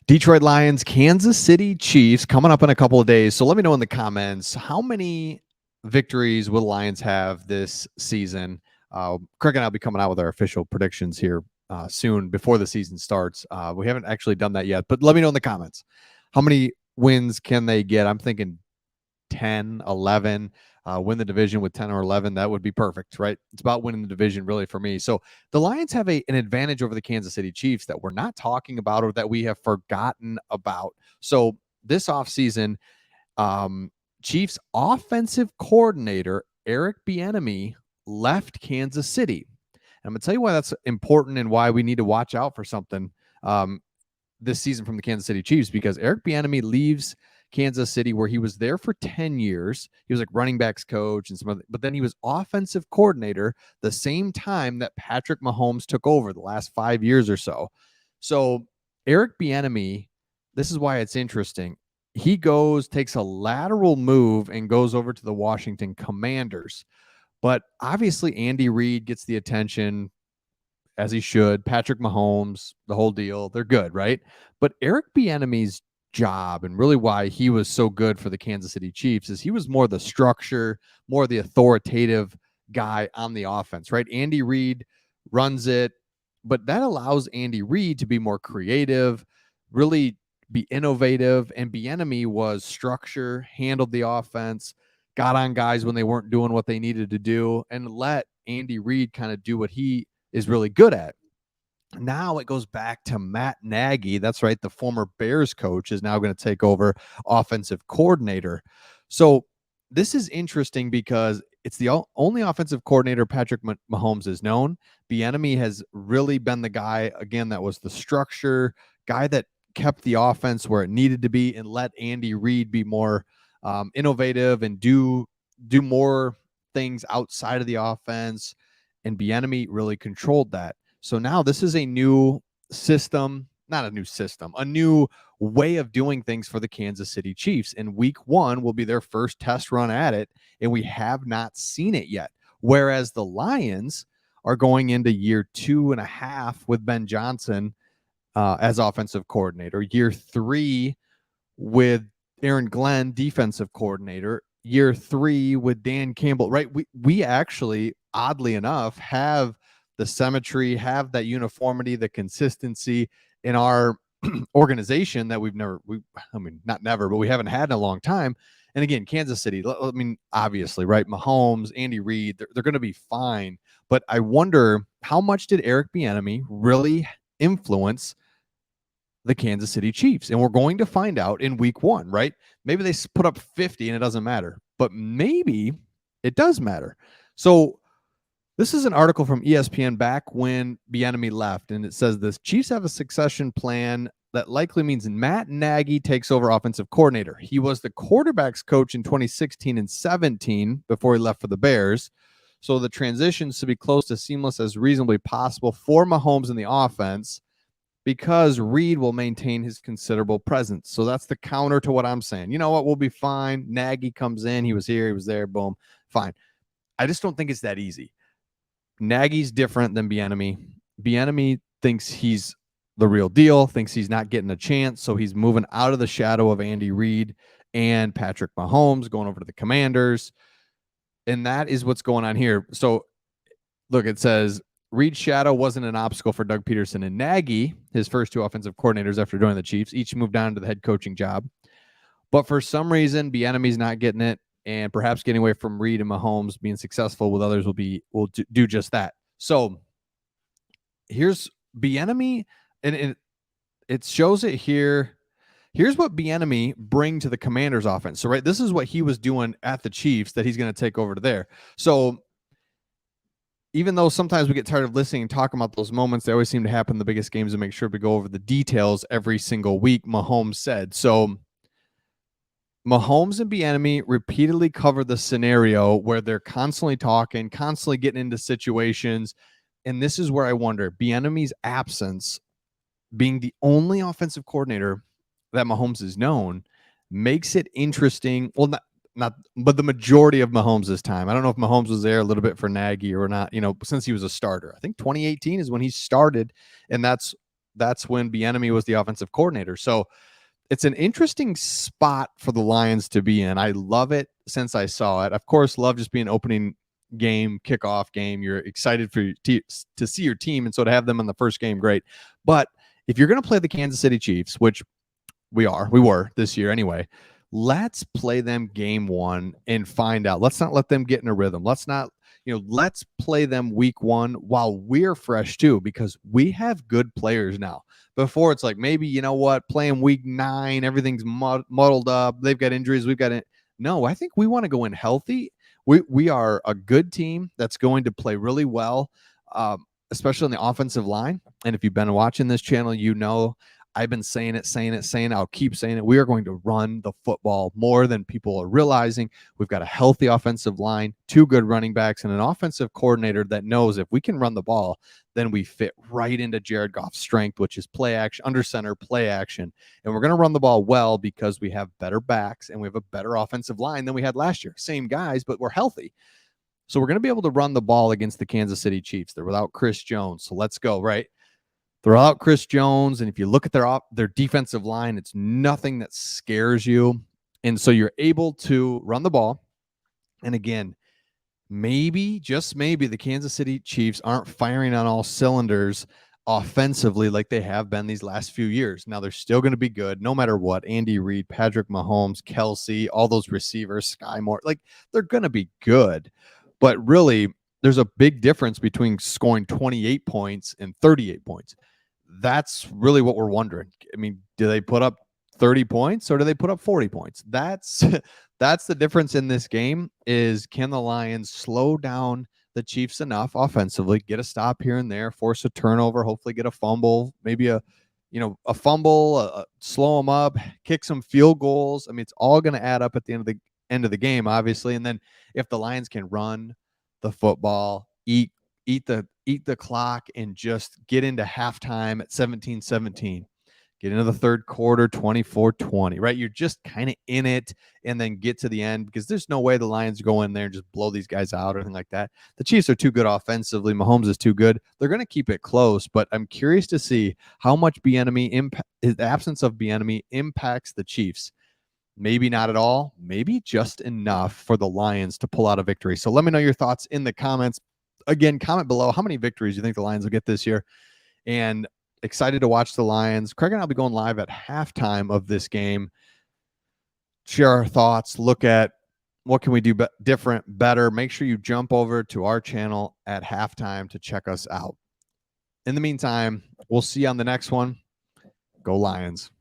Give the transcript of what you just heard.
Detroit Lions, Kansas City Chiefs coming up in a couple of days. So let me know in the comments how many victories will the Lions have this season. Craig and I'll be coming out with our official predictions here soon before the season starts. We haven't actually done that yet, but let me know in the comments how many wins can they get. I'm thinking 10, 11, win the division with 10 or 11. That would be perfect, right? It's about winning the division really for me. So the Lions have an advantage over the Kansas City Chiefs that we're not talking about or that we have forgotten about. So this offseason, Chiefs offensive coordinator Eric Bieniemy left Kansas City. And I'm going to tell you why that's important and why we need to watch out for something this season from the Kansas City Chiefs, because Eric Bieniemy leaves Kansas City, where he was there for 10 years. He was like running backs coach and some other, but then he was offensive coordinator the same time that Patrick Mahomes took over the last 5 years or so. So Eric Bieniemy, this is why it's interesting. He takes a lateral move and goes over to the Washington Commanders. But obviously Andy Reid gets the attention, as he should. Patrick Mahomes, the whole deal. They're good, right? But Eric Bieniemy's job, and really why he was so good for the Kansas City Chiefs, is he was more the structure, more the authoritative guy on the offense, right? Andy Reid runs it, but that allows Andy Reid to be more creative, really be innovative. And Bieniemy was structure, handled the offense, got on guys when they weren't doing what they needed to do, and let Andy Reid kind of do what he is really good at. Now it goes back to Matt Nagy. That's right. The former Bears coach is now going to take over offensive coordinator. So this is interesting because it's the only offensive coordinator Patrick Mahomes is known. Bieniemy has really been the guy, again, that was the structure, guy that kept the offense where it needed to be and let Andy Reid be more innovative and do more things outside of the offense. And Bieniemy really controlled that. So now this is a new system, not a new system, a new way of doing things for the Kansas City Chiefs. And week 1 will be their first test run at it, and we have not seen it yet. Whereas the Lions are going into year 2.5 with Ben Johnson as offensive coordinator, year 3 with Aaron Glenn, defensive coordinator, year 3 with Dan Campbell, right? We actually, oddly enough, have the symmetry, have that uniformity, the consistency in our organization that not never, but we haven't had in a long time. And again, Kansas City, I mean, obviously, right? Mahomes, Andy Reid, they're going to be fine. But I wonder, how much did Eric Bieniemy really influence the Kansas City Chiefs? And we're going to find out in week 1, right? Maybe they put up 50 and it doesn't matter, but maybe it does matter. So this is an article from ESPN back when Bieniemy left, and it says this: Chiefs have a succession plan that likely means Matt Nagy takes over offensive coordinator. He was the quarterbacks coach in 2016 and 17 before he left for the Bears. So the transitions to be close to seamless as reasonably possible for Mahomes in the offense, because Reid will maintain his considerable presence. So that's the counter to what I'm saying. You know what? We'll be fine. Nagy comes in. He was here. He was there. Boom. Fine. I just don't think it's that easy. Nagy's different than Bieniemy. Bieniemy thinks he's the real deal, thinks he's not getting a chance, so he's moving out of the shadow of Andy Reid and Patrick Mahomes, going over to the Commanders. And that is what's going on here. So look, it says Reid's shadow wasn't an obstacle for Doug Peterson and Nagy, his first 2 offensive coordinators after joining the Chiefs. Each moved on to the head coaching job. But for some reason, Bieniemy's not getting it, and perhaps getting away from Reid and Mahomes being successful with others will do just that. So here's Bieniemy, and it shows it here. Here's what Bieniemy bring to the Commanders offense. So, right, this is what he was doing at the Chiefs that he's going to take over to there. So even though sometimes we get tired of listening and talking about those moments, they always seem to happen in the biggest games, and make sure to go over the details every single week, Mahomes said. So Mahomes and Bieniemy repeatedly cover the scenario where they're constantly talking, constantly getting into situations. And this is where I wonder, Bieniemy's absence, being the only offensive coordinator that Mahomes is known, makes it interesting. Well, but the majority of Mahomes' time. I don't know if Mahomes was there a little bit for Nagy or not, since he was a starter. I think 2018 is when he started, and that's that's when Bieniemy was the offensive coordinator. So it's an interesting spot for the Lions to be in. I love it since I saw it. Of course, love just being opening game, kickoff game. You're excited for to see your team, and so to have them in the first game, great. But if you're going to play the Kansas City Chiefs, which we were this year anyway, let's play them game one and find out. Let's not let them get in a rhythm. Let's play them week one while we're fresh too, because we have good players now. Before it's like, maybe, you know what, playing week 9, everything's muddled up. They've got injuries. We've got it. No, I think we want to go in healthy. We are a good team that's going to play really well, especially on the offensive line. And if you've been watching this channel, you know I've been saying it. I'll keep saying it. We are going to run the football more than people are realizing. We've got a healthy offensive line, 2 good running backs, and an offensive coordinator that knows if we can run the ball, then we fit right into Jared Goff's strength, which is play action, under center, play action. And we're going to run the ball well because we have better backs and we have a better offensive line than we had last year. Same guys, but we're healthy. So we're going to be able to run the ball against the Kansas City Chiefs. They're without Chris Jones. So let's go, right? They're out Chris Jones, and if you look at their defensive line, it's nothing that scares you. And so you're able to run the ball. And again, maybe, just maybe, the Kansas City Chiefs aren't firing on all cylinders offensively like they have been these last few years. Now, they're still going to be good no matter what. Andy Reid, Patrick Mahomes, Kelsey, all those receivers, Sky Moore, like, they're going to be good. But really, there's a big difference between scoring 28 points and 38 points. That's really what we're wondering. I mean, do they put up 30 points or do they put up 40 points? That's the difference in this game. Is can the Lions slow down the Chiefs enough offensively, get a stop here and there, force a turnover, hopefully get a fumble, maybe a fumble, slow them up, kick some field goals. I mean, it's all going to add up at the end of the game, obviously. And then if the Lions can run the football, eat the clock, and just get into halftime at 17-17, get into the third quarter 24-20, right? You're just kind of in it, and then get to the end, because there's no way the Lions go in there and just blow these guys out or anything like that. The Chiefs are too good offensively. Mahomes is too good. They're going to keep it close, but I'm curious to see how much the absence of Bieniemy impacts the Chiefs. Maybe not at all, maybe just enough for the Lions to pull out a victory. So let me know your thoughts in the comments. Again, comment below how many victories you think the Lions will get this year. And excited to watch the Lions. Craig and I'll be going live at halftime of this game. Share our thoughts, look at what can we do different, better. Make sure you jump over to our channel at halftime to check us out. In the meantime, we'll see you on the next one. Go Lions.